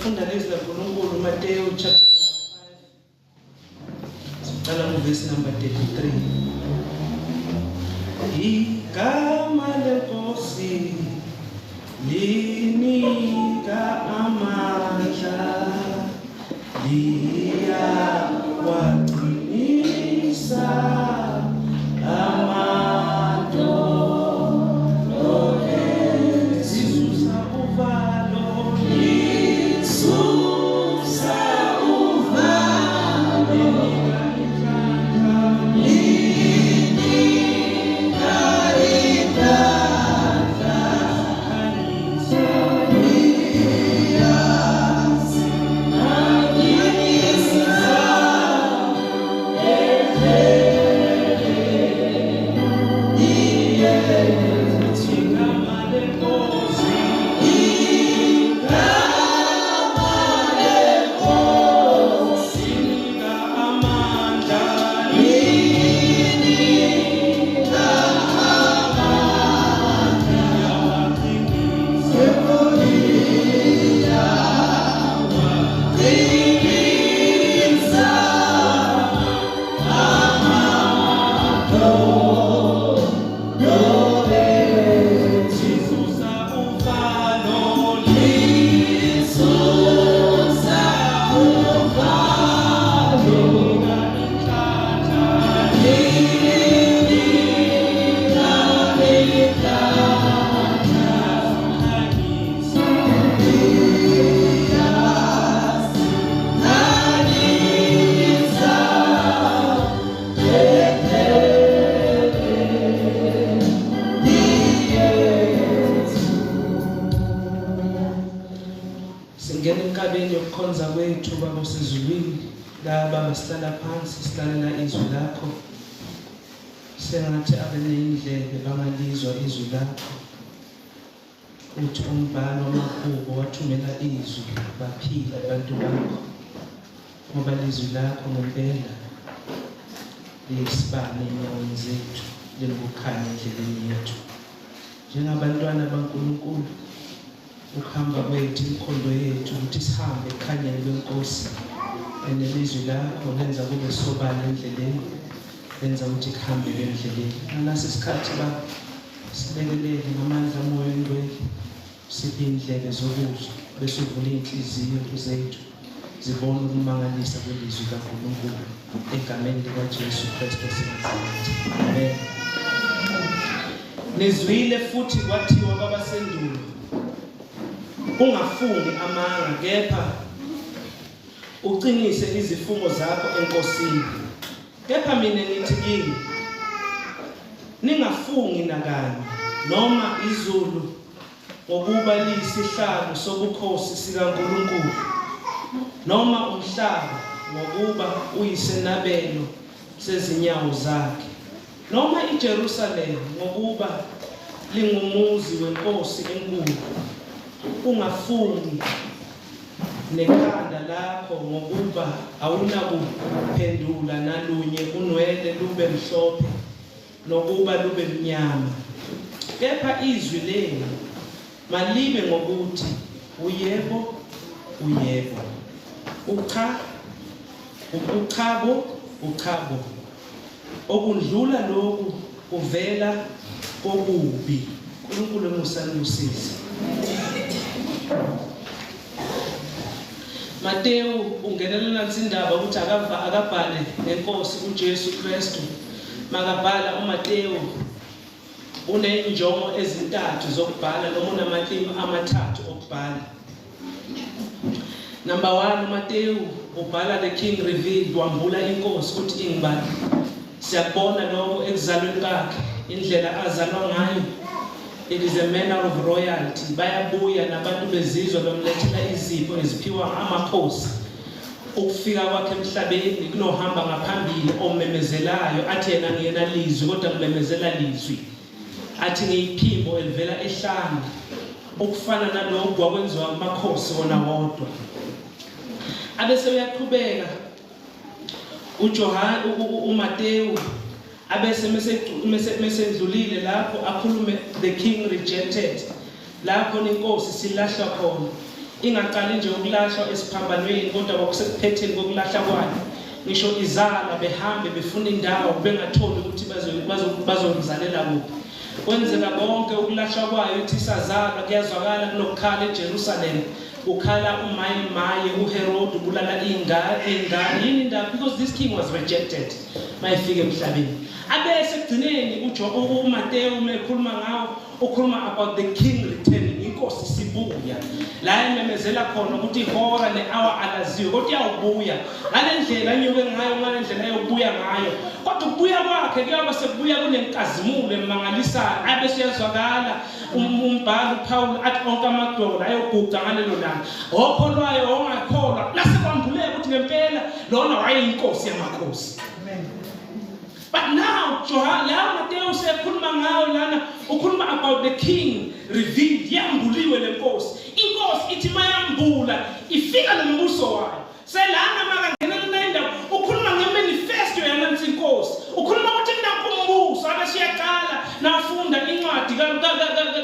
Sifunda lezi laNkulunkulu Mateyu chapter number 5. Sicala verse number 33. Igama leNkosi linika amandla liyawaqinisa Sihlala phansi silalela izwi lakho sengathi abanendlebe bangalizwa izwi lakho uthi umbhalo wamahubo wathumela izwi baphila abantu bakho ngoba izwi lakho ngempela liyisibane enyaweni zethu lingukhanya endleleni yethu njengabantwana baNkulunkulu ukuhamba kwethu imikhondo yethu ukuthi sihambe ekhanyeni leNkosi Elizwi lakho lenza kube sobala endleleni lenza ukuthi kuhambe endleleni nalasesikhathi sibekelele ngamandla moya engcwele siphe indlebe zokuzwa bese uvula inhliziyo zethu zibone ukumangalisa kwelizwi kaNkulunkulu egameni likaJesu Kristu siyazithi amen. Nizwile futhi kwathiwa kwabasendulo ungafungi amanga kepha uqinise izifungo zakho eNkosini. Kepha mina ngithi kini ningafungi nakanye noma izulu ngokuba liyisihlalo sobukhosi sikaNkulunkulu noma umhlaba ngokuba uyisenabelo sezinyawo zakhe noma iJerusalema ngokuba lingumuzi wenkosi enkulu. Ungafungi nekhanda lakho ngokuba awunakuphendula nalunye unwele lube mhlophe nokuba lube mnyama. Kepha izwi lenu malibe ngokuthi uyebo uyebo, ucha uchabo uchabo. Okundlula lokhu kuvela kokubi. uNkulunkulu emusalusisi. Mateyu ungenelela izindaba ukuthi akabhale ngeNkosi uJesu Kristu. Makabhala uMateyu unenjongo ezintathu zokubhala noma unamatimu amathathu okubhala. Number 1, uMateyu ubhala the king revealed, wambula inkosi ukuthi ingibani. Siyabona lokho ekuzalweni kwakhe indlela azalwa ngayo. It is a manner of royalty. Bayabuya nabantu bezizwe bamlethela izipho eziphiwa amakhosi. Ukufika kwakhe emhlabeni kunohamba ngaphambili omemezelayo athi yena ngiyena lizwi kodwa ngimemezela lizwi. Athi ngiyiphimbo elivela ehlanga. Ukufana nalokho kwakwenziwa amakhosi wona wodwa. Abese uyaqhubeka uMateyu abese mesendlulile lapho akhulume the king rejected, lapho inkosi silahlwa khona. ingaqali nje ukulahlwa esiphambanweni kodwa kwakusekuphetheni kokulahla kwayo. Ngisho izala behambe befuna indawo bengatholi ukuthi bazomzalela kuphi. Kwenzeka konke ukulahlwa kwayo ithi isazalwa kuyazwakala kunokukhala eJerusalem. Ukhala umaye uHerod ubulala ingane yini indaba because this king was rejected mayefika emhlabeni. Abese ekugcineni uMateyu umekhuluma ngawo ukhuluma about the king returning, inkosi sibuya la ememezela khona ukuthi ihora le-hour alaziwe kodwa iyawubuya ngale ndlela anyuke ngayo ngale ndlela yokubuya ngayo kodwa ukubuya kwakhe kuyoba sekubuya kunenkazimulo emangalisayo abese yazwakala umbhalo uPaul athi onke amadoda ayoguqa ngalelo langa okholwayo ongakholwa lasekwambuleka ukuthi ngempela lona wayeyinkosi yamakhosi. But now, Matthew said, ukhuluma about the king revealed. Yambuliwe lenkosi. Inkosi ithi mayambula ifika nombuso wayo. Selana makangena nenda ukhuluma ngemanifesto yanansi inkosi. Ukhuluma ukuthi nakumbuso abasiyaqala nafunda incwadi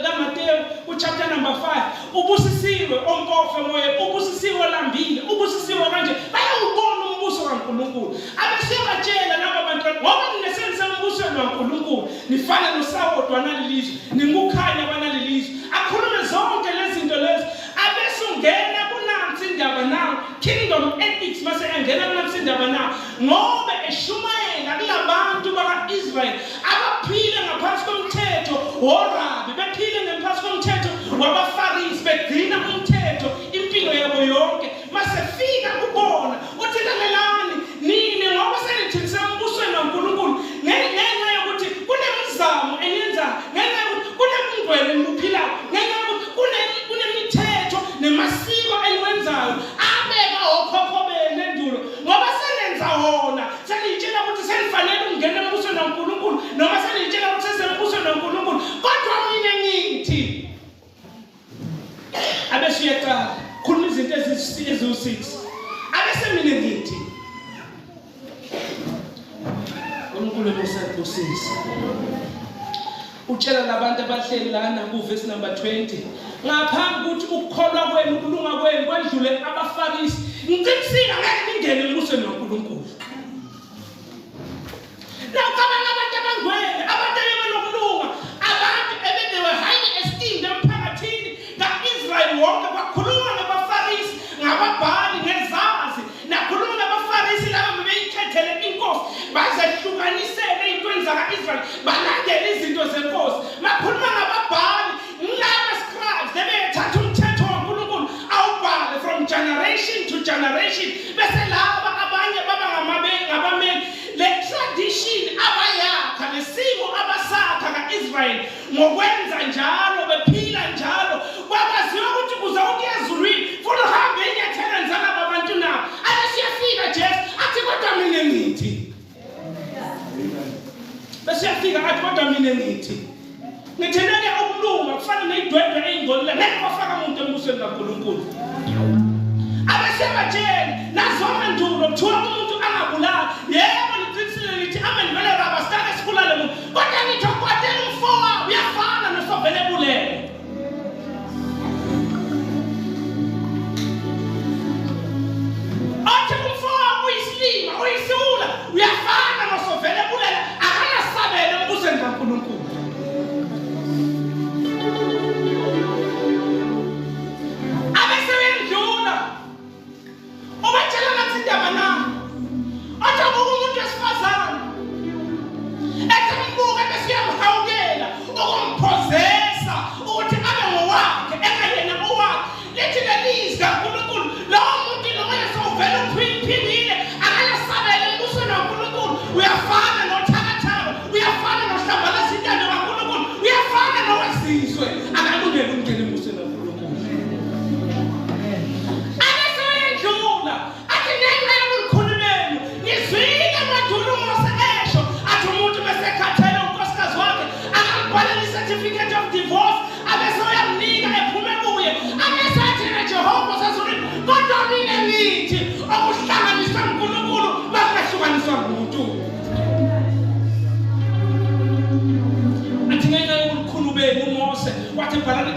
kaMateyu uchapter number 5. Ubusisiwe onkofo moya, ubusisiwe lambile, ubusisiwe kanje. Bayawubona umbuso kaNkulunkulu. Abasiyatshela laba bantu ngoba ninesenza umbuso kaNkulunkulu. Nifana nosawodwa nalilizwe, ningukhanya banalilizwe. Akhulume zonke lezi zinto lezi. Abesungena kunansi indaba nawo. Kingdom ethics mase engena kunansi indaba nawo. Ngoba eshumayela kulabantu bakaIsrael abaphile ngaphansi komthetho woRabi, bephile ngaphansi komthetho wabaFarisi, begcina umthetho impilo yabo yonke. Mase fika kubona uthi lalelani nini ngoba senithisa umbusweni kaNkulunkulu ngenxa yokuthi kunemizamo eyenza ngenxa yokuthi kunemngcwele eniphilayo ngenxa yokuthi kunemithetho nemasiko eniwenzayo abeka okhokho benu endulo ngoba senenza wona senitshela ukuthi senifanele ukungena embusweni kaNkulunkulu noma senitshela ukuthi sesembusweni kaNkulunkulu kodwa mina ngithi abesiyaqala khuluma izinto eziwu-6 abese mina ngithi uNkulunkulu umusabusisa utshela labantu abahleli lana kuverse number 20 ngaphambi ukuthi ukukholwa kwenu ukulunga kwenu kwendlule abaFarisi ngiqinisile ngeke ningene embusweni kaNkulunkulu. Nawucabanga abantu abangcwele abantu abanokulunga abantu ebedewe highly esteemed emphakathini kaIsrael wonke kwakhuluma ngabaFarisi ngababhali ngezazi nakhuluma ngabaFarisi laba beyikhethele inkosi bazehlukanisele ey'ntweni zaka-Israel balandele izinto zenkosi bakhuluma ngababhali laba scribes nebethatha umthetho kaNkulunkulu awubhale from generation to generation bese laba abanye baba ngabameli le tradition abayakha lesimo abasakha ka-Israel ngokwenza njalo bephila njalo kwabaziwa ukuthi kuze ukuya ezulwini futhi uhambe enyathelweni zalaba bantu nabo abesiyafika Jesu athi kodwa mina ngithi besiyafika athi kodwa mina ngithi ngitheneke ukulunga kufana ney'dwedwe ey'ngcolile ngeke bafaka umuntu embusweni kaNkulunkulu. Abesebatshele nazonke ndulo kuthiwa umuntu angabulali yebo niqinisile nithi amendibele baba sitake sibulale muntu kodwa ngithi okwatela umfowabo uyafana nosovele ebulele. Athi umfowabo uyisilima uyisula uyafana nosovele ebulele akanasabele embusweni kaNkulunkulu.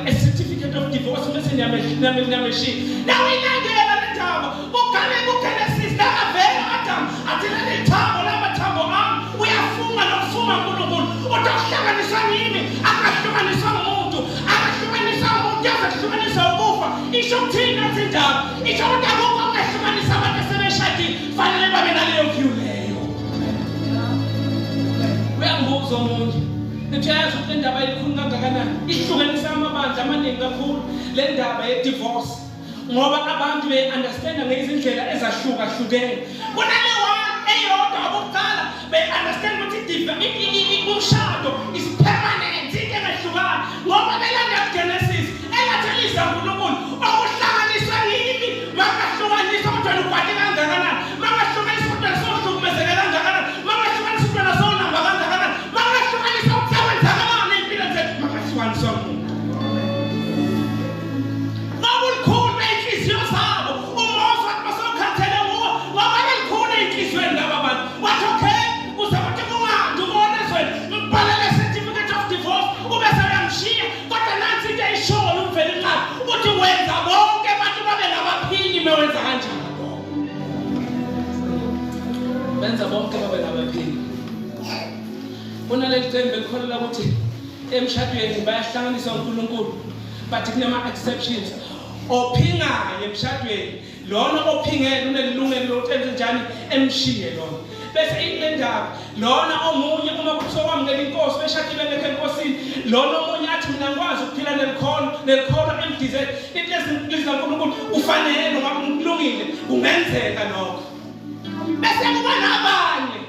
A certificate of divorce message nyameshi nawe inangela lethabo ukale kuGenesis nakavela Adam athi leli thambo lamathambo ami uyafunga nokufuma uNkulunkulu utokuhlanganisa nini akahlukanisa umuntu yazahlukanisa ukufa isho ukuthini athindaba isho ukuthi akukho okahlukanisa abantu asebeshadile fanele babe naleyo view leyo uyambuza umuntu Ngiyazi ukuthi le ndaba ikhulu kangakanani ihlukanisa amabandla amaningi kakhulu le ndaba ye divorce ngoba abantu be-understanda ngezindlela ezahlukahlukene kunale one eyodwa abokuqala be-understand ukuthi umshado is permanent into engahlukani ngoba belanda Genesis engathelisa uNkulunkulu okuhlanganiswa yini makahlukanisa umntwana ubhadi kangakanani makahlukanisa umntwana sohlukumezeke kangakanani makahlukanisa umntwana sonamba kangakanani makahlukanisa umthabanzakalana empilo zethu makahlukaniswa umuntu ngabulukhulu bey'nhliziyo zabo umoswa basokhathele kuwo ngoba belikhulu ey'nhliziyweni laba abantu wathi okay uze kuthi kungandi ubone ezweni ngibhalele certificate of divorce ube sebeyamshiya kodwa nansi into eyishoyo umveli nqaba uthi wenza bonke abantu babe ngabaphili mewenza kanjani benza bonke babe ngabaphili kunaleli qembu elikholela ukuthi emshadweni bayahlanganiswa uNkulunkulu but kunama-exceptions ophingayo emshadweni lona ophingele unelilungelo lokuthi enze njani emshiye lona bese ile ndaba lona omunye uma kusokwamukela inkosi beshadile ngekho enkosini lona omunye athi mina ngikwazi ukuphila nelikhono emdizeni into lezikaNkulunkulu ufanele noma kulungile kungenzeka lokho bese kuba nabanye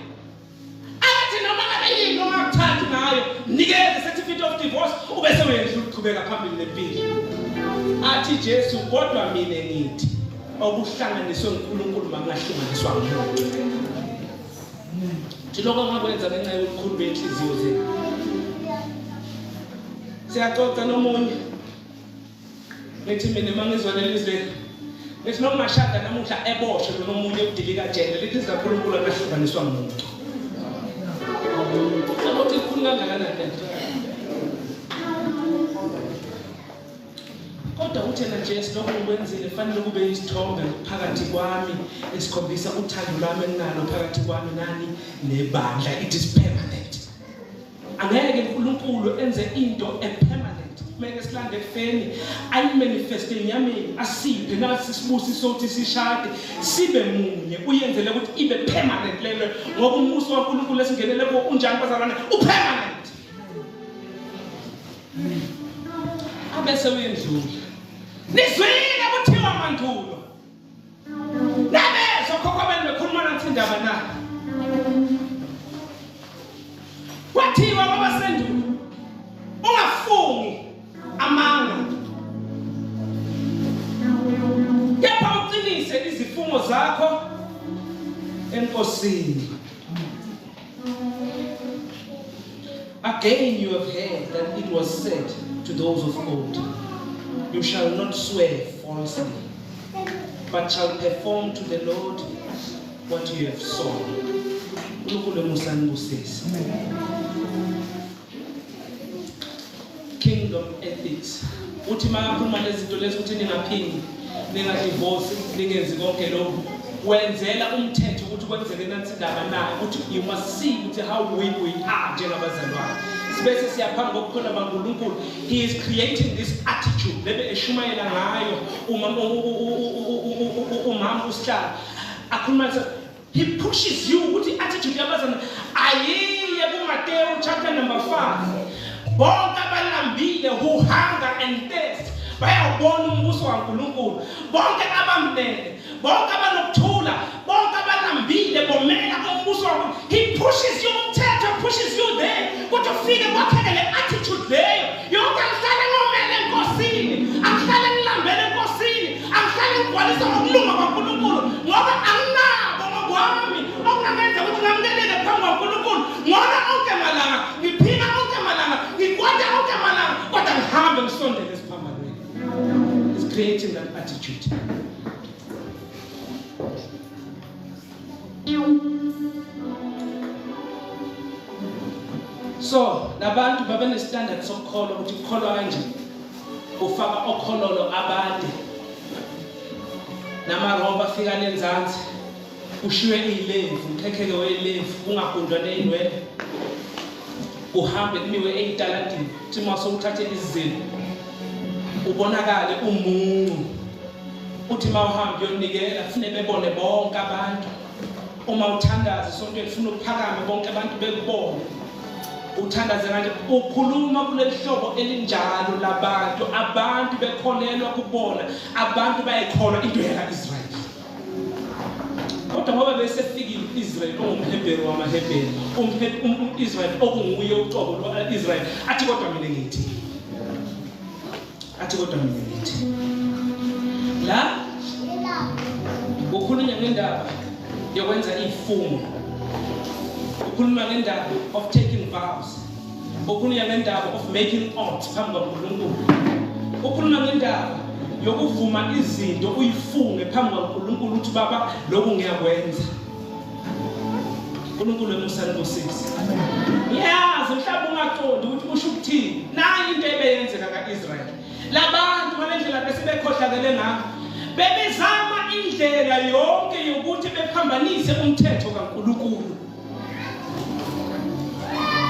athi noma ngabe yini ongakuthandi ngayo nikeze certificate of divorce ubese uyendlula ukuqhubeka phambili nempilo athi Jesu kodwa mina ngithi okuhlanganiswe uNkulunkulu makungahlukaniswa umuntu Lokho ngakwenza ngenxa yokukhulu benhliziyo zenu siyaxoxa nomunye lethi mina mangizwana lizwe lethi noma ngashada namuhla eboshwe nomunye udilika jele lethi izaNkulunkulu akahlukaniswa umuntu ukuthi ikhulu kangakanani lento kodwa uthena nje lokho ngikwenzile fanele kube isithombe phakathi kwami esikhombisa uthando lwami enginalo phakathi kwami nani nebandla it is permanent angeke uNkulunkulu enze into permanent meke silande efeni ayimanifeste enyameni asiphe nasi sibusiso ukuthi sishade sibe munye uyenzele ukuthi ibe permanent lelo ngoba umuso kaNkulunkulu esingenele ko unjani bazalwane upermanent abese uyendlula nizwile kuthiwa mandulo nabezo khokho benu bekhuluma nathi indaba na kwathiwa kwabasendulo ungafungi amanga kepha uqinise izifungo zakho enkosini Again you have heard that it was said to those of old, you shall not swear falsely, but shall perform to the Lord what you have sworn. Kingdom ethics. Uthi makakhuluma lezinto lezi ukuthi ningaphindi, ningadivorce, ningenzi konke lokho. Wenzela umthetho ukuthi kwenzeke nansi indaba nayo ukuthi you must see ukuthi how we are njengabazalwane. Sibese siyaphambi kokukhona baNkulunkulu. He is creating this attitude lebe eshumayela ngayo umama usihlala. Akhuluma he pushes you ukuthi attitude yabazalwane ayiye kuMateyu chapter number 5. Bonke abalambile who hunger and thirst bayawubona umbuso kaNkulunkulu. Bonke abamnene, bonke abanokuthula, bonke abalambile bomela umbuso kaNkulunkulu. He pushes you umthetho, pushes you there. Ukuthi ufike kwakheke le attitude leyo. Yonke ngihlale ngomela enkosini, angihlale ngilambele enkosini, angihlale ngigwalisa ngokulunga kaNkulunkulu ngoba anginabo ngokwami okungenza ukuthi ngamkeleke phambi kaNkulunkulu. Ngona onke malanga, ngiphila onke malanga, ngikwata onke malanga, kodwa ngihambe ngisondele esiphambanweni. It's creating that attitude. So, nabantu babe ne standard sokukholwa ukuthi ukholwa kanjani. ufaka okhololo abade namaromba afika lenzansi ushiwe ilevu mkhekheke welevu ungagundwa neyinwele uhambe kumiwe eyitalatini uthi mase uthathe izinto ubonakale umuncu uthi mawuhambe uyonikela kufanele bebone bonke abantu uma uthandaza sonke lifuna ukuphakama bonke abantu bekubone uthandaze kanje ukhuluma kuleli hlobo elinjalo labantu abantu bekholelwa kubona abantu bayikholwa into yaka-Israyeli kodwa ngoba besefikile u-Israyeli ongumHebheru wamaHebheru u-Israyeli okunguye uqobo lwa-Israyeli athi kodwa mina ngithi la ukhulunywa ngendaba yokwenza izifungo ukhuluma ngendaba of taking vows ukhuluma ngendaba of making oaths phambi kaNkulunkulu ukhuluma ngendaba yokuvuma izinto uyifunge phambi kaNkulunkulu uthi baba lokhu ngiyakwenza uNkulunkulu emusana ngosisi yazi mhlawumbe ungaqondi ukuthi usho ukuthini nayi into ebeyenzeka kaIsrael labantu ngalendlela besebekhohlakele ngakho bebezama indlela yonke yokuthi bephambanise umthetho kaNkulunkulu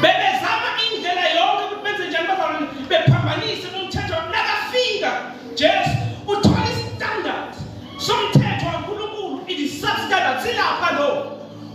bebezama indlela yonke ukuthi benze njani bazalwane bephambanise umthetho nakafika just uthola standard somthetho kaNkulunkulu it is substandard silapha lo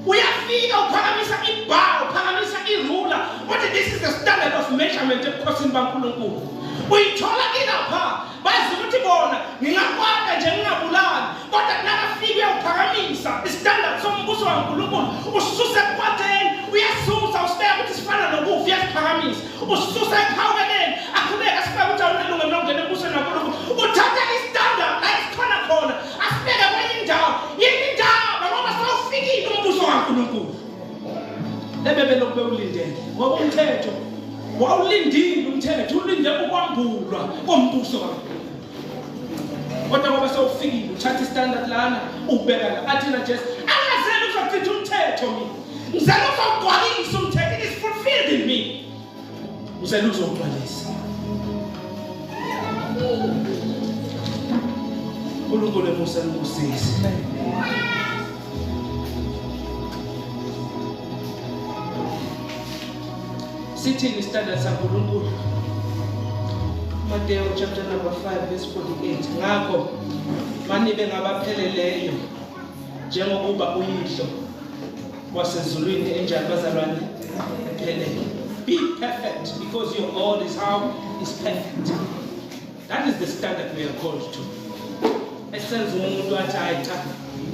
uyafika uphakamisa ibhawu uphakamisa irula uthi this is the standard of measurement ebukhosini baNkulunkulu uyithola ilapha bazi ukuthi bona ngingakwada nje ngingabulali kodwa nakafika uphakamisa istandard sombuso kaNkulunkulu ususe ekwatheni uyasusa usibeka ukuthi sifana nokufa uyasiphakamisa ususe ekhaweleni akhuleka sifika ukuthi awunelungelo lokungena embusweni kaNkulunkulu uthatha istandard la esikhona khona asibeke kwenye indawo yini indaba ngoba sawufikile umbuso kaNkulunkulu lebebelokhu bewulindele ngoba umthetho wawulindile umthetho ulinde ukwambulwa kombuso kaNkulunkulu kodwa ngoba sawufikile uthatha istandard lana ubeka la athina just angazeli uzochitha umthetho mina ngizela uzogcwalisa umthetho it is fulfilled in me ngizela uzogcwalisa uNkulunkulu emusana ngosisi sitting standard saNkulunkulu Matthew chapter number 5 verse 48 ngakho manibe ngabapheleleyo njengokuba uyihlo wasezulwini enjalo bazalwane ephelele be perfect because your God is perfect that is the standard we are called to esenza umuntu athi ayicha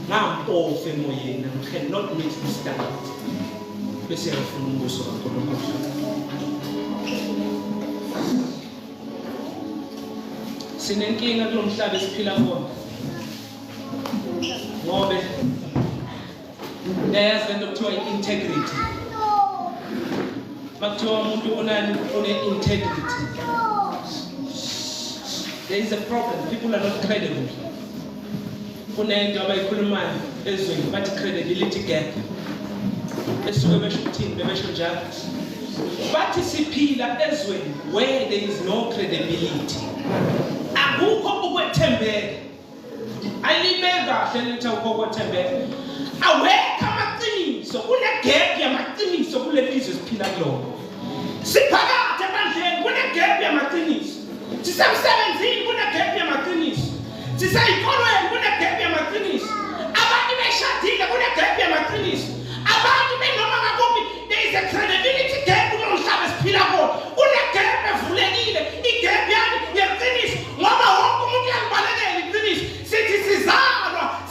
ngampofu emoyeni I cannot meet the standard bese yafuna umbuso kaNkulunkulu sinenkinga kulomhlaba esiphila kuwona ngobe there's lento kuthiwa integrity makuthiwa umuntu unani une-integrity there is a problem people are not credible kunento abayikhulumayo ezweni bathi credibility gap esuke besho ukuthini bebesho njalo bathi siphila ezweni where there is no credibility akukho ukwethembeka alibeka kahle lithi akukho ukwethembeka awekho amaqiniso kunegap yamaqiniso kuleli lizwe siphila kulona siphakathi ebandleni kunegap yamaqiniso sisemsebenzini kunegap yamaqiniso siseyikolweni kunegap yamaqiniso abantu beshadile kunegap yamaqiniso abantu benoma ngakuphi there is a credibility gap kulomhlaba esiphila kuwo kunegap evulekile igap yani yeqiniso ngoba wonke umuntu uyabalekela iqiniso sithi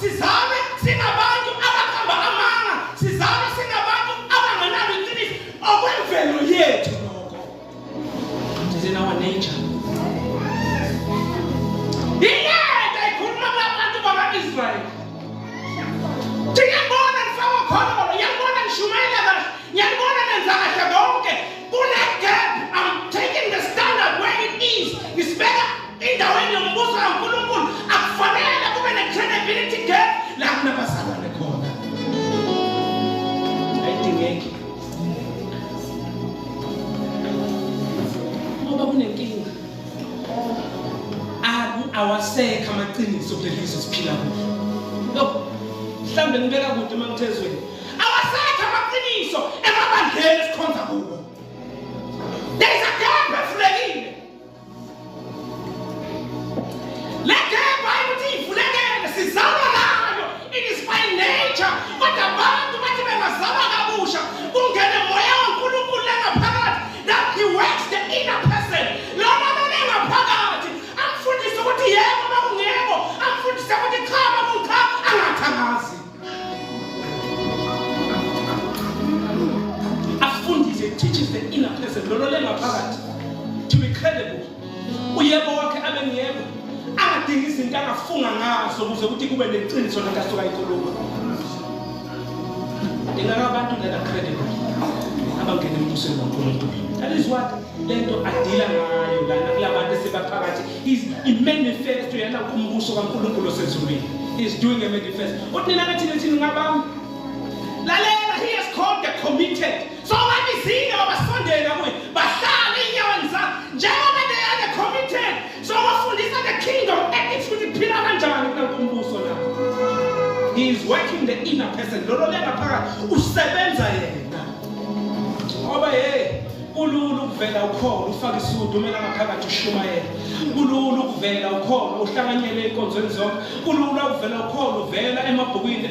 sizalwe singabantu abakhamba amanga sizalwe singabantu abangenalo iqiniso okwemvelo yethu lokho it is in our nature yinto ikhuluma kubantu baka-Israyeli ngiyabona nifaka khona ngiyabona nishumayela kahle ngiyabona nenza kahle konke kunegap I'm taking the standard where it is ngisibeka endaweni yombuso kaNkulunkulu akufanele kube ne-credibility gap la kunabazalwane khona ayidingeki ngoba kunenkinga awasekho amaqiniso kulelizwe siphila kulo. Lo mhlambe ngibeka kude emangithezweni. Awasekho amaqiniso emabandleni esikhonza kuwo. There is a gap efulekile. Le gap ayithi ifulekele sizalwa nayo. It is by nature. Kodwa abantu bathi bengazalwa kabusha kungene moya kaNkulunkulu lengaphakathi. That he works the inner person. Lona lengaphakathi amfundisa ukuthi yebo makungeko, amfundisa ukuthi cha makungcha angathangazi. Afundise, teaches the inner person. Lona lengaphakathi to be credible. Uyebo wakhe abe ngiyebo. Angadingi izinto angafunga ngazo ukuze ukuthi kube neqiniso lento asuka ikhuluma. Abantu that are credible abangena embusweni kaNkulunkulu. That is what lento adila ngayo lana kulabantu esebaphakathi. He manifests yena kumbuso kaNkulunkulu osezulwini. He's doing a manifest. Uthi nina ngathi ngabami. Lalela, he has called the committed. So babizile babasondela kuye bahlala enyaweni zakhe njengoba they are the committed. So bafundisa the kingdom ethics ukuthi phila kanjani kulombuso la. He is working the inner person. Lolo lengaphakathi usebenza yena. Ngoba kulula ukuvela ukhona ufaka isudu umela ngaphakathi ushumayela. Kulula ukuvela ukhona uhlanganyele inkonzweni zonke. Kulula ukuvela ukhona uvela emabhukwini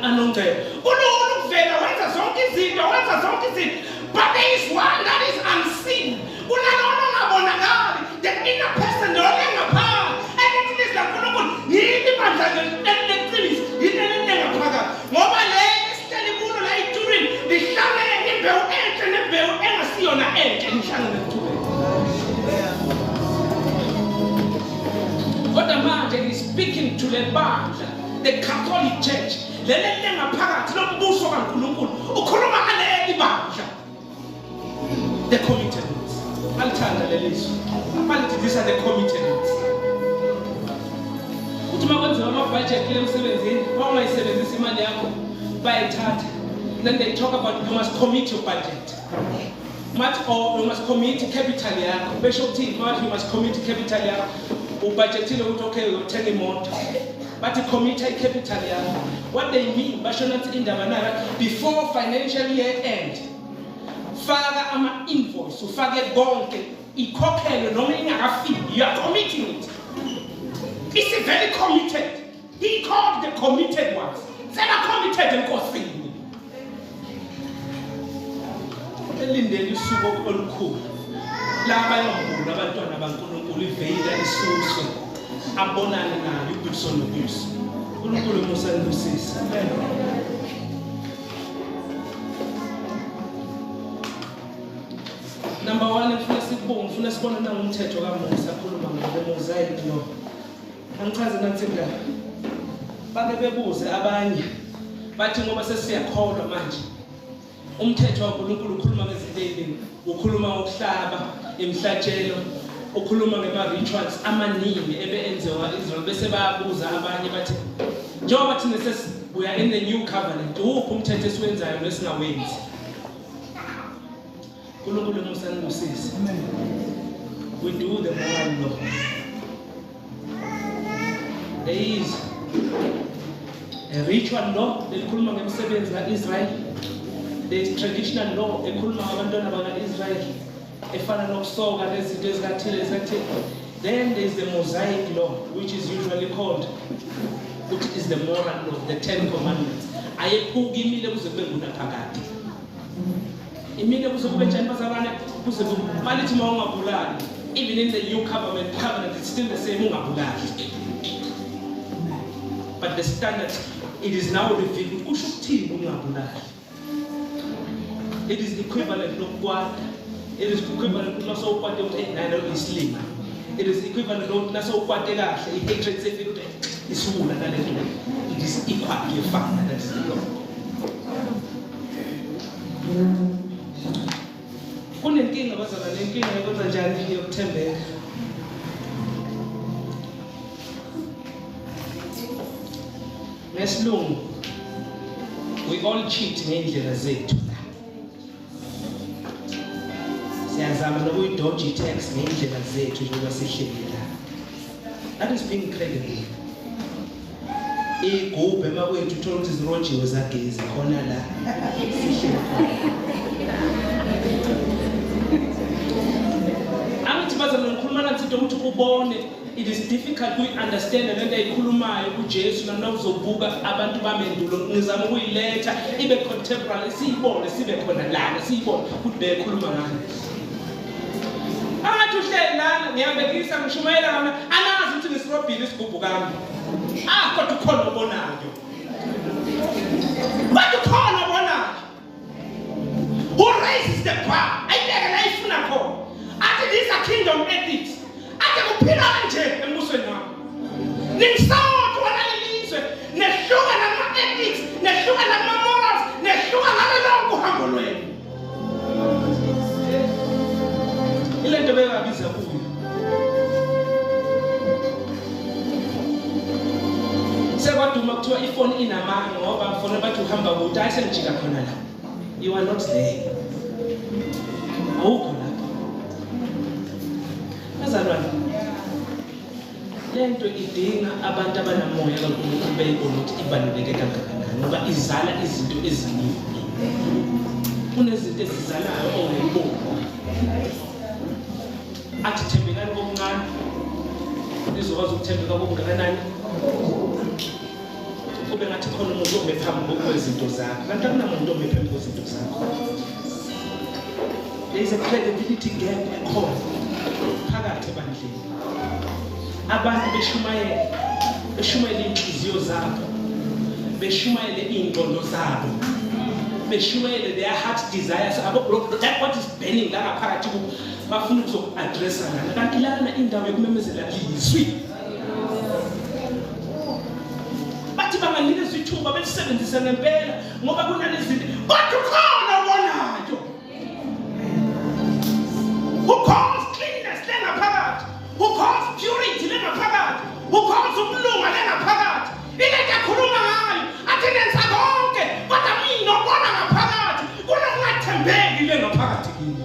anongcebo. Kulula ukuvela wenza zonke izinto. But there is one that is unseen. Unalona ongabonakali. The inner person lo lengaphakathi. And it is like yini bandla leqiniso yini lengaphakathi. Ngoba le esihleli kulo la eTurini lihlangene imbewu enhle nembewu engasiyona enhle lihlangene eTurini. Kodwa manje is speaking to the bandla, the Catholic Church. Lele lengaphakathi lombuso kaNkulunkulu ukhuluma ngaleli bandla. The committed ones. Alithanda lelizwe. Manje these are the committed ones. Budget then they talk about you must commit your budget. Or you must commit capital yakho. Bishop team, you must commit capital yakho. Budgetile ukuthi okay uthenga imoto. But commit capital yakho. What they mean bashonathi indaba naka before financial year end. Faka ama invoice ufake konke ikhokhele noma ingakafiki. You are committing it. It's very committed. He called the committed ones. They are committed in Kosini. Elindele usuku olukhulu. Laba yombulo abantwana baNkulunkulu ivela isuswe. Abonane nayo ubuso nobuso. uNkulunkulu musandusisa. Number 1 ngifuna sibone nangumthetho kaMose akhuluma ngoMosaic law. Angichaze nathi la. Bake bebuze abanye bathi ngoba sesiyakholwa manje. Umthetho waNkulunkulu ukhuluma ngezinto eziningi. Ukhuluma ngokuhlaba, imhlatshelo, ukhuluma ngema-rituals amaningi enziwa Israel bese bayabuza abanye bathi njengoba thina we are in the new covenant. Uphi umthetho esiwenzayo nesingawenzi? uNkulunkulu musandusise. We do the moral law. There is a ritual law elikhuluma ngemisebenzi kaIsrael. There is traditional law ekhuluma ngabantwana bakaIsrael efana nokusoka nezinto ezikathile. Then there is the Mosaic law, which is usually called, which is the moral law, the 10 commandments. Ayephuki imile kuze kube ngunaphakade. Imile kuze kube njani bazalwane kuze malithi mawungabulali. Even in the new covenant, it's still the same ungabulali. But the standard, it is now revealed. It is equivalent to what? It is equivalent to what it is equivalent to what hatred is woman. It is equally fun. That is the law. Kunenkinga bazalwane, nenkinga yokwenza njani yokuthembeka. Ngesilungu, we all cheat ngendlela zethu. Siyazama nokuyidodge tax ngendlela zethu njengoba sihleli la. That is being credible. Igubhe makwethu uthola ukuthi zirojiwe zagezi khona la. Angithi baza ngikhuluma nathi ukuthi ubone it is difficult to understand lento ayikhulumayo kuJesu nanokuzobuka abantu bamendulo ngizama ukuyiletha ibe contemporary siyibone sibe khona lana siyibone ukuthi bekhuluma ngani. Angathi uhleli lana ngiyabekisa ngishumayela ngami anazi ukuthi ngisirobhile isigubhu kami. Kodwa ukhona obonayo. Kodwa ukhona obonayo. Who raises the bar? Ayibeke la ifuna khona. Athi these are kingdom ethics. Ake kuphila kanje embusweni wami. Nimsawuthi wona lelizwe nehluka nama ethics, nehluka nama morals, nehluka ngalo lonke uhambo lwenu. Ilento bekabiza kuyo. Sekwaduma kuthiwa ifoni inamanga ngoba mfona bathi uhamba kude ayisengijika khona la. You are not there. Awukho lapho. Bazalwane. Lento idinga abantu abanamoya kaNkulunkulu beyibona ukuthi ibaluleke kangakanani ngoba izala izinto eziningi. Kunezinto ezizalayo ongayiboni. Athi thembekani kokuncane. Nizokwazi ukuthembeka kokungakanani. Kube ngathi khona umuntu omephambi kwezinto zakho. Kanti akunamuntu omephambi kwezinto zakho. There is a credibility gap ekhona phakathi ebandleni. Abantu beshumayele inhliziyo zabo, beshumayele ingqondo zabo, beshumayele their heart desires. That what is burning la ngaphakathi kubo bafuna ukuzoaddressa ngani. Kanti lana indawo yokumemezela lizwi. Bathi banganikezwe ithuba belisebenzise ngempela ngoba kunalezinto kodwa ukhona obonayo. Who calls cleanness lengaphakathi? Who calls purity lengaphakathi? Who calls ukulunga lengaphakathi? Ilento akhuluma ngayo athi nenza konke kodwa mina ubona ngaphakathi kunokungathembeki lengaphakathi kimi.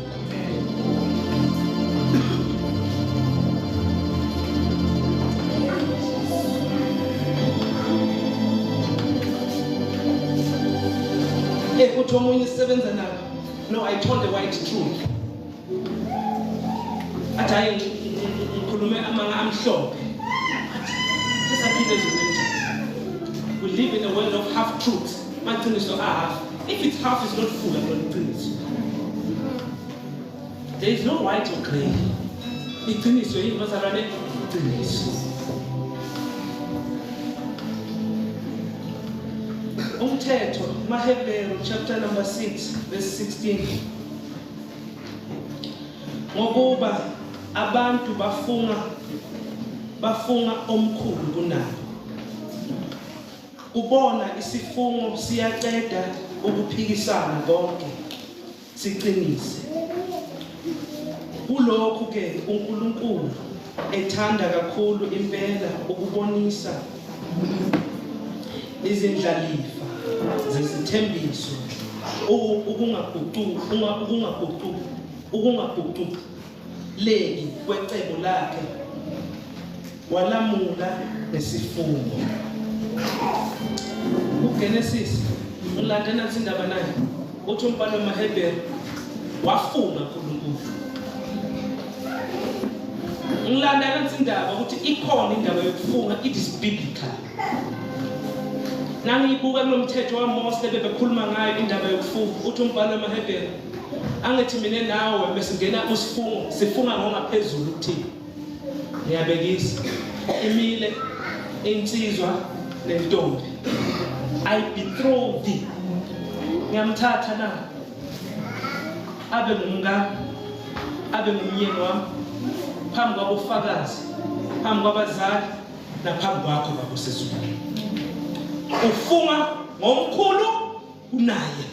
Uthi omunye isebenza nabo. No, I told the white truth. Athi hayi ngikhulume amanga amhlophe. Sisaphile ezweni. We live in a world of half truths. Maqiniso half. If it's half, it's not full. I'm not finished. There is no white or grey. Iqiniso yini bazalwane? Iqiniso. Umthetho Mahebheru chapter number 6 verse 16. Ngokuba abantu bafunga omkhulu kunabo. Ubona isifungo siyaqeda ukuphikisana konke. Siqinise. Kulokhu ke uNkulunkulu ethanda kakhulu impela ukubonisa izindlalifa zesithembiso ukungaguquki leki kwecebo lakhe walamula nesifungo. uGenesis ulandela indaba nayo uthi umbhalo wamaHebheru wafunga uNkulunkulu. Ngilandela indaba ukuthi ikhona indaba yokufunga, it is biblical. Nangiyibuka kulomthetho waMose bebekhuluma ngayo indaba yokufunga uthi umbhalo wamaHebheru angithi mina nawe besingena kusifungo sifunga ngokungaphezulu ukuthini. Ngiyabekisa imile insizwa nentombi I betroth thee. Ngiyamthatha na abe ngumngane abe ngumyeni wami phambi kwabofakazi phambi kwabazali naphambi kwakho baba sezulwini. Ufunga ngomkhulu unaye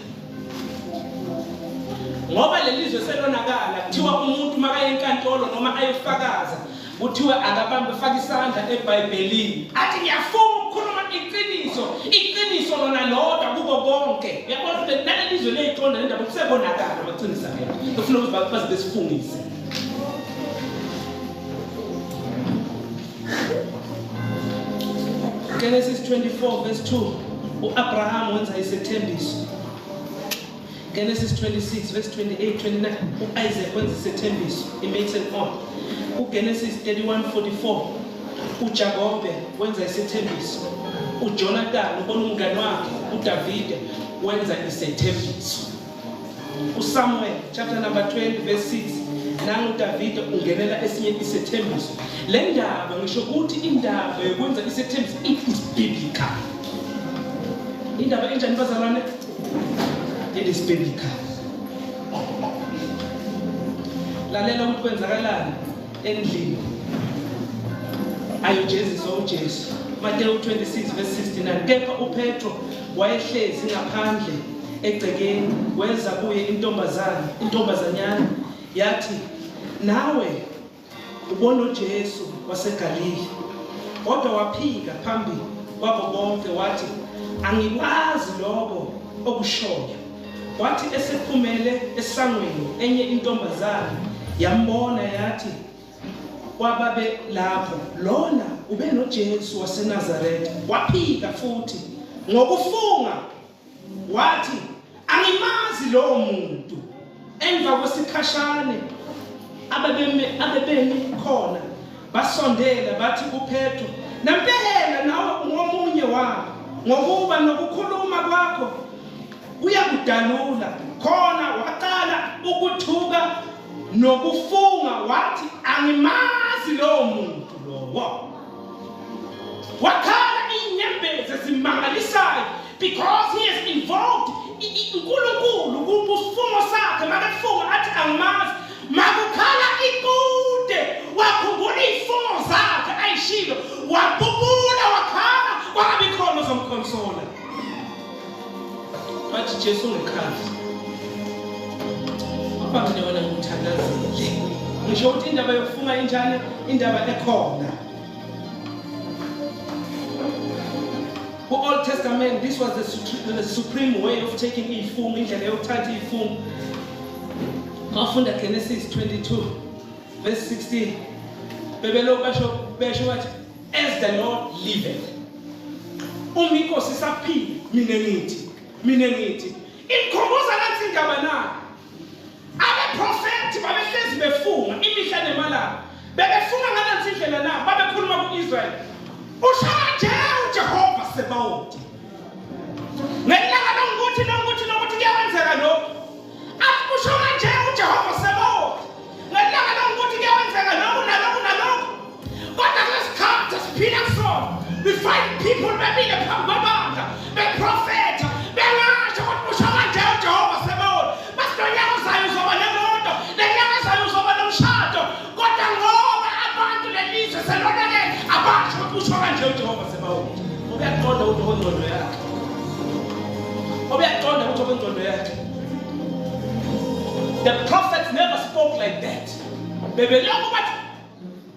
ngoba lelizwe selonakala kuthiwa umuntu makaye enkantolo noma ayofakaza kuthiwa akabambe faka isandla eBhayibhelini athi ngiyafunga ukukhuluma iqiniso lona lodwa kubo bonke. Uyabona ukuthi nalelizwe leyiqonda lendaba kusebonakala baqinisa ngeke kufuna ukuthi baze besifungise. Genesis 24 verse 2, u-Abraham wenza isethembiso. Genesis 26 verse 28, 29, u-Isaac wenza isethembiso. He makes an oath. U-Genesis 31:44, uJakobe wenza isethembiso. uJonathan ubona umngane wakhe uDavide wenza isethembiso. uSamuel chapter number 20 verse 6, nangu uDavide ungenela esinye isethembiso. Le ndaba ngisho ukuthi indaba yokwenza isethembiso it is biblical. Indaba enjani bazalwane? It is biblical. Lalela ukuthi kwenzakalani endlini. Ayojeziswa uJesu. Matthew 26 verse 69. Kepha uPetro wayehlezi ngaphandle egcekeni, weza kuye intombazanyana yathi, nawe ubona uJesu waseGalili. Kodwa waphika phambi kwabo bonke wathi, angikwazi lokho okushoyo. Wathi esephumele esangweni, enye intombazana yambona yathi kwababe lapho, lona ube noJesu waseNazaretha. Waphika futhi ngokufunga wathi, angimazi lowo muntu. Emva kwesikhashane abebemi khona basondela bathi kuPetro, nampela nawe ngomunye wabo, ngokuba nokukhuluma kwakho kuyakudalula. Khona waqala ukuthuka nokufunga wathi, angimazi lowo muntu lowo. Wakhala inyembezi ezimangalisayo because he has invoked uNkulunkulu kubufungo sakhe. Makafunga athi angimazi, makukhala ikude wakhumbula izifungo zakhe ayishilo, wabubula wakhala, wangabi khona zomkonsola. Bathi Jesu ngekhazi. Abantu yona ngithandazile. Ngisho ukuthi indaba yokufunga injani, indaba ekhona. Old Testament, this was the supreme way of taking ifungo, indlela yokuthatha ifungo. Mafunda Genesis 22 verse 16. Bebelo basho wathi, as the Lord liveth. Inkosi isaphila, mina ngithi. Ikhumbuza kanti indaba na. Abaprofeti babehlezi befunga imihla nemalanga. Bebefunga ngalezi indlela na, babekhuluma kuIsrael. Ushanje uJehova Sebawothi. Ngelanga longukuthi kuyenzeka lokho. Athi ushanje uJehova Sebawothi. Ngelanga longukuthi kuyenzeka lokho nalokho. Kodwa lesikhathi siphila kusona, we find people bebile phambi kwabanga, beprofeta, bengasho ukuthi ushanje uJehova Sebawothi. Basilonyaka uzayo uzoba nemoto, lenyanga uzayo uzoba nomshado. Kodwa ngoba abantu lelizwe selonakele, abasho ukuthi ushanje uJehova Sebawothi. Uyaqonda ukuthi okwengqondo yakhe. Uyaqonda ukuthi okwengqondo yakhe. The prophets never spoke like that. Bebeloko bathi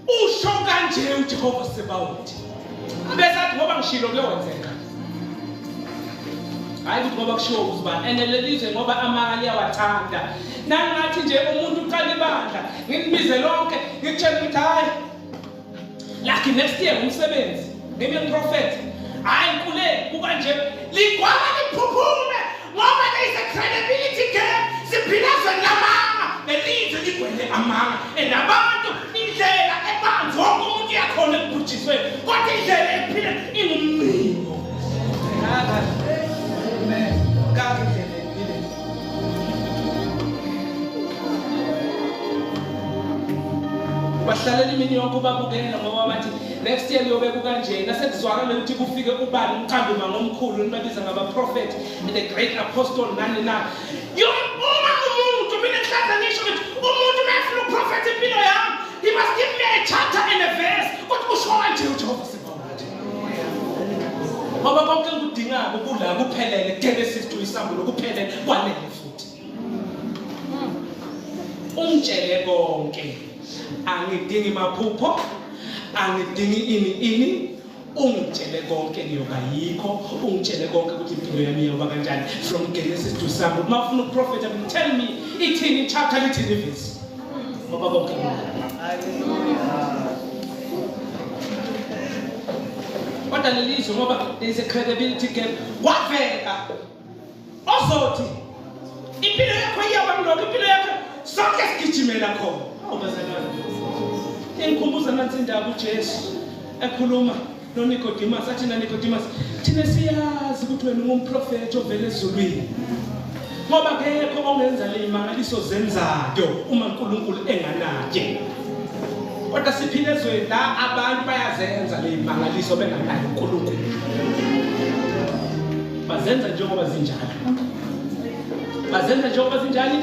usho kanje uJehova Sebawothi. Besathi ngoba ngishilo kuyenzeka. Hayi ukuthi ngoba kushiwo uzibani. Enelelizwe ngoba amali yawathanda. Nangathi nje umuntu uqala ibandla, nginibize lonke, ngitshela ukuthi hayi. Like next year umsebenzi, ngime prophet. Hayi kule kukanje ligwala liphuphume ngoba there is a credibility gap. Siphilazwe lamanga nelizwe ligwele amanga. Enabantu indlela ebanzi wonke umuntu yakhona ekubhujiswe. Kodwa indlela ephila ingumnqingo. Amen. Kakhe bahlalela imini yonke babukela ngoba bathi next year liyobe kukanje. Nasekuzwakala ukuthi kufike ubani umqambi ngomkhulu nibabiza ngabaprofet, the great apostle nani na. Uma umuntu mina ngihlaza ngisho ukuthi umuntu mefuna uprofet impilo yami, he must give me a chapter and a verse ukuthi usho kanje uJehova Sebawothi. Ngoba konke engikudingayo ukula kuphelele Genesis to Isambulu kuphelele kwanele futhi. Umtshele konke. Angidingi maphupho, angidingi ini, ungitshele konke ngiyoba yikho, ungitshele konke ukuthi impilo yami iyoba kanjani from Genesis to Isambulu. Mafuna uprofeta tell me ithini chapter lithini verse. Ngoba konke hallelujah. kodwa lelizwe ngoba there is a credibility gap wavela ozothi impilo yakho iyaba mloko impilo yakho sonke sigijimela khona obazalwane engikhumbuza nansi indaba uJesu ekhuluma noNicodemus athi naNicodemus thina siyazi ukuthi wena ungumprofeti ovela ezulwini ngoba akekho ongenza le imangaliso zenzayo uma uNkulunkulu enganaye kodwa siphile ezweni la abantu bayazenza le imangaliso benganayo uNkulunkulu bazenza njengoba zinjalo bazenza njengoba zinjalo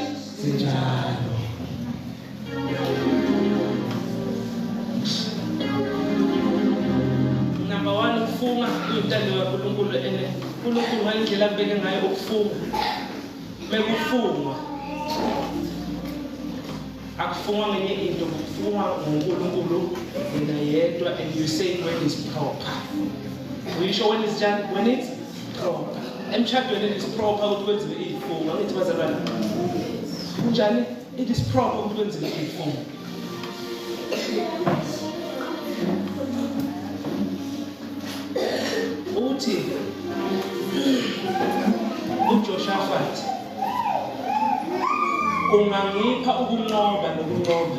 number 1 ukufunga uyintando kaNkulunkulu ene uNkulunkulu ngalendlela abeke ngayo ukufunga mekufunga akufungwa ngenye into kufungwa ngoNkulunkulu yena yedwa and you say when it's proper we show when it's proper emshadweni is proper ukuthi kwenziwe ifunga ngithi bazalwane kunjani it is proper ukuthi kwenziwe ifunga uthi uJoshafat ungangipha ukunqoba nokunqoba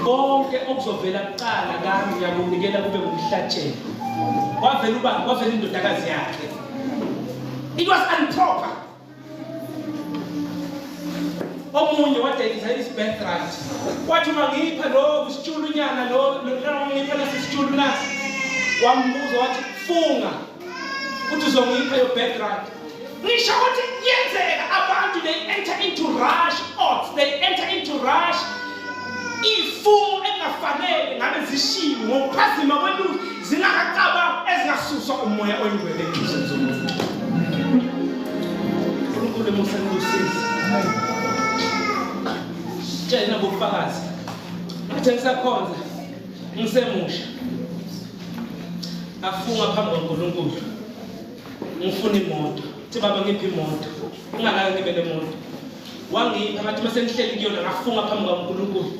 konke okuzovela kuqala kami ngiyakunikela kube ngumhlatshelo wavela indodakazi yakhe it was improper omunye wadayisa his birthright wathi mangipha lo isitshulunyana lo ngipha nasisitshulu nasi wambuza wathi funga uthi uzongipha your birthright ngisho ukuthi yenzeka abantu they enter into rush odds they enter into rush ifungo engafanele ngabe zishiwe ngokuphazima kweluzi zingakacaba ezingasuswa umoya oyingcwele enkizweni zomuntu uNkulunkulu musenkusisi tshela ngobufakazi athi ngisakhonza ngisemusha afunga phambi kaNkulunkulu ngifuna imoto thi baba ngiphi imoto ungakaze ngibe nemoto wangipha ngathi mase ngihleli kuyona ngafunga phambi kaNkulunkulu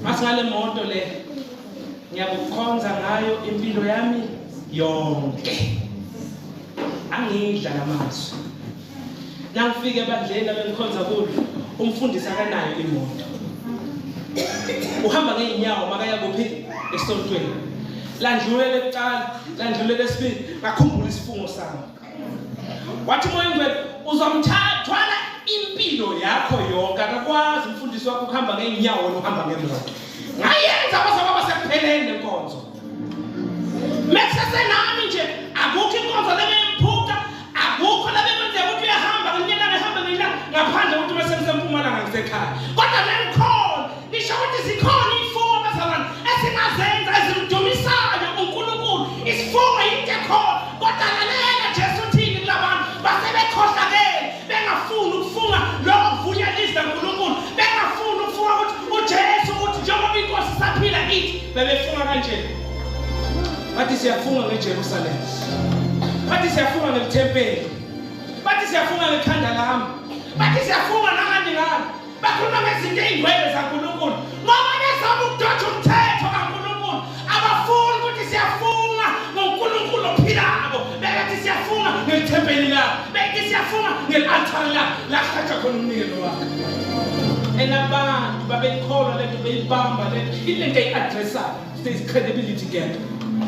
mase ngale moto le ngiyakukhonza ngayo impilo yami yonke angidla namazwi nangifike ebandleni abengikhonza kulo umfundisi akanayo imoto uhamba ngeenyawo makaya kuphi esontweni landlulele ekuqala landlulele lesibili ngakhumbula isifungo sami wathi moyengcwele uzomthwala impilo yakho yonke akakwazi umfundisi wakho ukuhamba ngeenyawo nohamba ngemoto ngayenza bazaba sekupheleni lenkonzo mesesenami nje akukho inkonzo lebemphuka akukho lebenzeka ukuthi uyahamba ngenyanga ngehamba ngenyanga ngaphandle ukuthi mesemsempumalanga ngisekhaya kodwa lenkhona nisho ukuthi zikhona ifungo bazalwane esingazenza ezimdumisayo uNkulunkulu isifungo yinto ekhona kodwa lalela Jesu uthini kulabantu basebekhohlakele bengafuni ukufunga lokho kuvunyelisa uNkulunkulu bengafuni ukufunga ukuthi uJesu uthi njengoba inkosi saphila ithi bebefunga kanje bathi siyafunga ngeJerusalem bathi siyafunga ngeThempeli bathi siyafunga ngekhanda lami bathi siyafunga nangani ngani bakhuluma ngezinto ezingcwele zaNkulunkulu ngoba bezama ukudotha umthetho kaNkulunkulu abafuni ukuthi siyafunga ngoNkulunkulu ophilako bethi siyafunga ngeThempeli lakhe bethi siyafunga ngealtar la khatha khona umnikelo wakhe enabantu babeyikholwa lento beyibamba lento into eyi-addressa there is credibility gap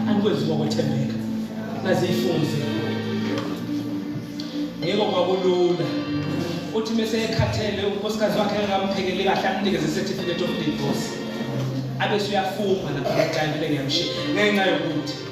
angikwenziwa kwethembeka naziyifunze ngeke kwakulula uthi mase ekhathele unkosikazi wakhe engamphekeli kahle amnikeze certificate of divorce abese uyafunga lapha eqalile ngiyamshiya ngenxa yokuthi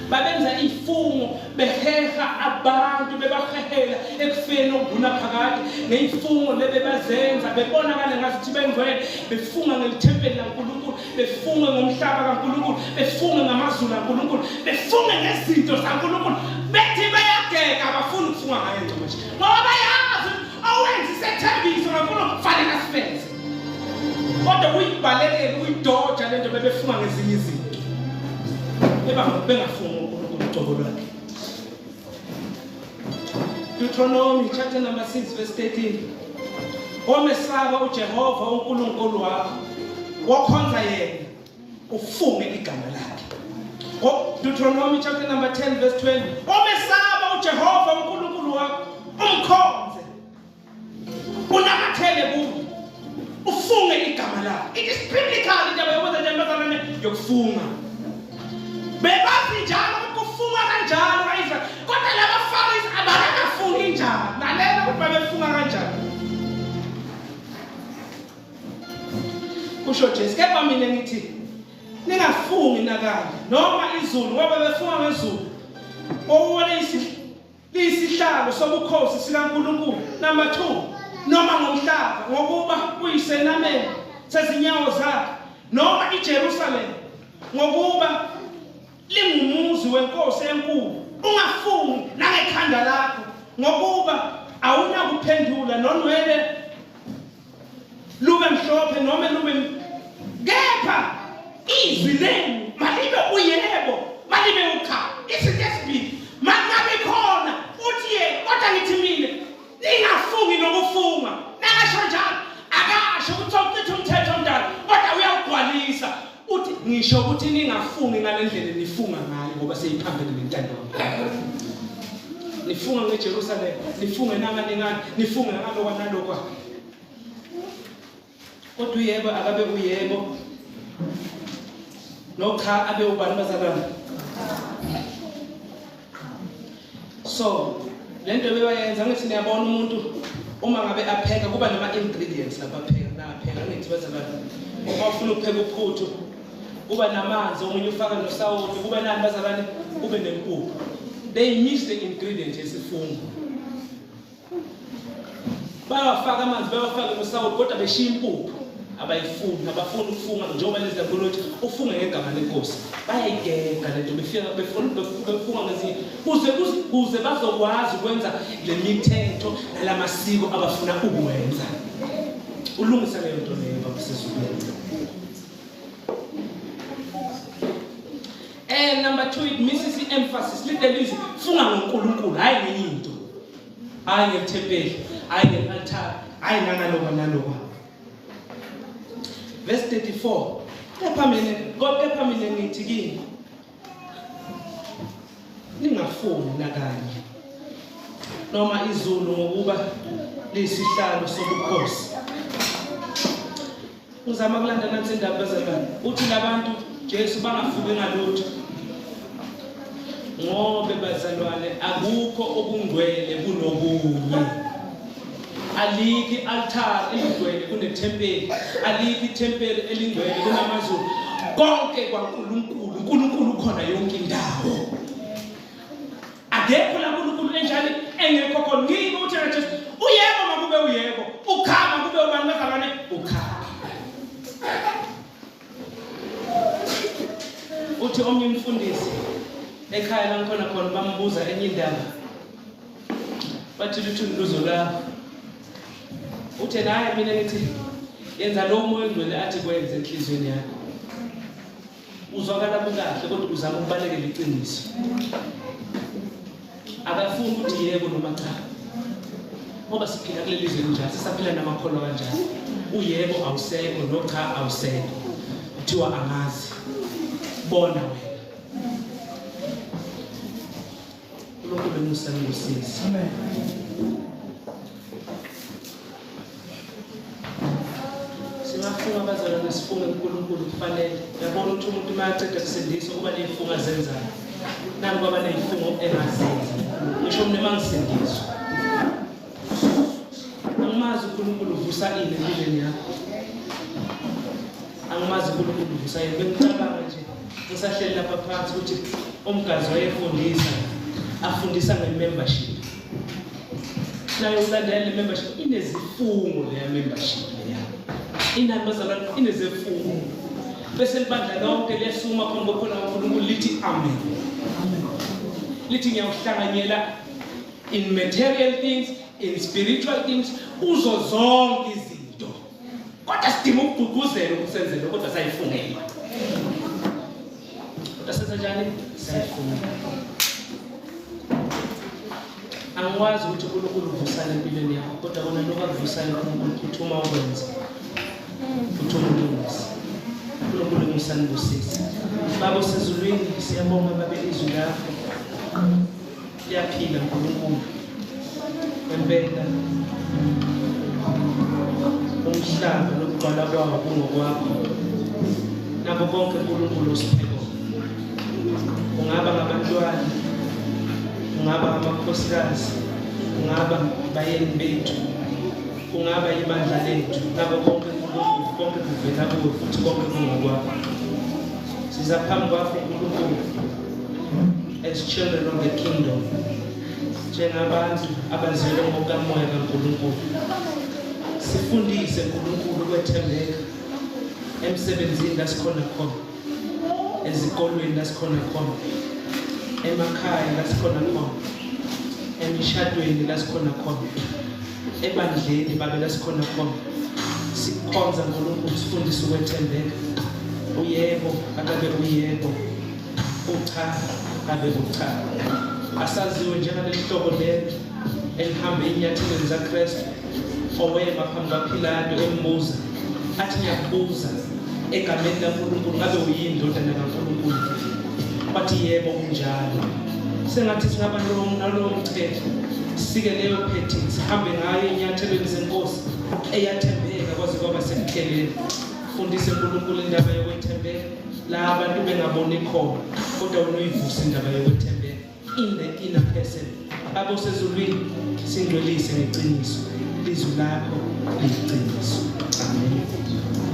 babenza ifungo beheha abantu bebahehela ekufeni okuduna phakade ngeyifungo lebebazenza bebonakala ngathi bengcwele befunga ngeThempeli laNkulunkulu befunga ngomhlaba kaNkulunkulu befunga ngamazulu kaNkulunkulu befunga ngezinto zaNkulunkulu bethi bayageka abafuni ukufunga ngayo nje ngoba bayazi awenzi isethembiso kaNkulunkulu kufanele asifeze kodwa uyibalekele uyidoja lento bebefunga ngezinye izinto bengafunga uNkulunkulu uqobo lwakhe. Deuteronomy chapter number 6 verse 13. Omesaba uJehova uNkulunkulu wakho wokhonza yena ufunge igama lakhe Deuteronomy chapter number 10 verse 20. Omesaba uJehova uNkulunkulu wakho, umkhonze. Unamathele kuye. Ufunge igama lakhe. It is biblical indaba yokwenza njalo yokufunga. Bebathi njalo ukufunga kanjalo kaIsrael. Kodwa labaFarisi abakafungi njalo. Lalela ukuthi babefunga kanjani. Kusho Jesu, kepha mina ngithi ningafungi nakanje noma izulu ngoba befunga ngezulu. Owona isihlalo sobukhosi sikaNkulunkulu. Number 2, noma ngomhlaba ngokuba kuyisenamelo sezinyawo zakhe, noma iJerusalem ngokuba lingumuzi wenkosi enkulu. Ungafungi nangekhanda lakho ngokuba awunakuphendula nonwele lube mhlophe noma lube, kepha izwi lenu malibe uyebo malibe ukha. Isinto esibili mangabe khona uthi kodwa ngithi mina ningafungi nokufunga. Nakasho njalo akasho ukuthi awucithe umthetho omdala kodwa uyawugcwalisa. Uthi ngisho ukuthi ningafungi ngalendlela nifunga ngayo ngoba seyiphambene nentando yakho. Nifunga ngeJerusalem, nifunge nangalengani, nifunge ngalokwa nalokwa. Kodwa uyebo akabe uyebo nokha abe ubani bazalwane. So lento bebayenza ngithi niyabona umuntu uma ngabe apheka kuba nama ingredients lapha pheka ngithi bazalwane. Uma ufuna ukupheka uphuthu kuba namanzi, omunye ufaka nosawoti, kuba nani bazalwane, kube nempuphu. They mix the ingredients yesifungo. Bayafaka amanzi, bayafaka nosawoti kodwa beshiya impuphu. Abayifuni abafuna ukufunga njengoba lezi zakulothi ufunge ngegama lenkosi. Bayayigega lento befunga ngezinye kuze bazokwazi ukwenza le mithetho nalamasiko abafuna ukwenza. Ulungisa leyo nto leyo babusizwe. And number 2, it misses the emphasis. Literally funga ngoNkulunkulu hayi ngenye into. Hayi ngethempeli, hayi ngealtar, hayi nalokwa. Verse 34. Kepha mina ngithi kini ningafungi nakanye noma izulu ngokuba liyisihlalo sobukhosi. Ngizama kulanda nansi indaba bezalwane. Uthi labantu Jesu bangafuki ngalutho. Ngobe bazalwane akukho okungcwele kunobunye. Aliki altar elingcwele kunethempeli, aliki ithempeli elingcwele kunamazulu. Konke kwaNkulunkulu, uNkulunkulu khona yonke indawo. Akekho la uNkulunkulu enjani engekho khona. Ngike uthi Jesu uyebo makube uyebo, ukhama kube ubani bazalwane ukhama. Uthi omnye umfundisi ekhaya la ngikhona khona bambuza enye indaba. Bathi luzo la uthe naye mina ngithi yenza lo moya ngcwele athi kwenze enhlizweni yakho. Uzwakala kahle kodwa uzama ukubalekela iqiniso. Akafuni ukuthi yebo noma cha. Ngoba siphila kuleli zwe njalo, sisaphila namakholwa kanjalo. Uyebo awusekho nocha awusekho. Kuthiwa angazi. Bona wena. uNkulunkulu emusani ngosizi. Amen. Singafunga abazalwane sifunge uNkulunkulu kufanele. Yabona ukuthi umuntu mayaceda kusindisa kuba nezifunga zenzayo. Nami kwaba nezifungo engazenzi. Ngisho mina mangisindiswa. Angimazi uNkulunkulu uvusa ini empilweni yakho. Angimazi uNkulunkulu uvusa ini. Bengicabanga nje ngisahleli lapha phansi ukuthi umgazi wayefundisa afundisa nge-membership. Nayo ulandela le-membership inezifungo leya membership leya. Inani bazalwane inezifungo. Bese libandla lonke liyasuma khona kokhona uNkulunkulu lithi amen. Lithi ngiyawuhlanganyela in material things, in spiritual things, uzo zonke izinto. Kodwa sidinga ukugqugquzela ukusenzela kodwa sayifungela. Kodwa senza njani? Sayifungela. Angikwazi ukuthi uNkulunkulu uvusane empilweni yakho kodwa kona lokho akuvusane uNkulunkulu uthuma ukwenza. Uthuma ulungisa. uNkulunkulu ngisanibusisa. Baba osezulwini siyabonga Baba izwi lakho liyaphila uNkulunkulu. Ngempela umhlaba nokugcwala kwawo kungokwakho. Nabo bonke uNkulunkulu usipheko. Ungaba ngabantwana, ungaba ngamakhosikazi, ungaba bayeni bethu, ungaba ibandla lethu, nabo bonke uNkulunkulu konke kuvela kuwe futhi konke kungokwakho. Siza phambi kwakho uNkulunkulu as children of the kingdom, njengabantu abazelwe ngokamoya kaNkulunkulu. Sifundise uNkulunkulu ukwethembeka emsebenzini lasikhona khona, ezikolweni lasikhona khona, emakhaya lasikhona khona, emishadweni lasikhona khona, ebandleni Baba lasikhona khona. Sikhonza uNkulunkulu sifundise ukwethembeka. Uyebo akabe uyebo, ucha akabe ucha. Asaziwe njengalehlobo lelo elihambe inyathelweni zaKristu, owema phambi kaPhilato embuza athi ngiyakubuza egameni likaNkulunkulu ngabe uyindodana kaNkulunkulu? Bathi yebo kunjalo. Sengathi singaba nalowo mthetho, sike leyo phethini sihambe ngayo inyathelweni zenkosi eyathembeka kwaze kwaba sekupheleni. Fundise uNkulunkulu indaba yokwethembeka la abantu bengaboni khona, kodwa unoyivuse indaba yokwethembeka in the inner person. Baba osezulwini singcwelise ngeqiniso, izwi lakho liyiqiniso. Amen.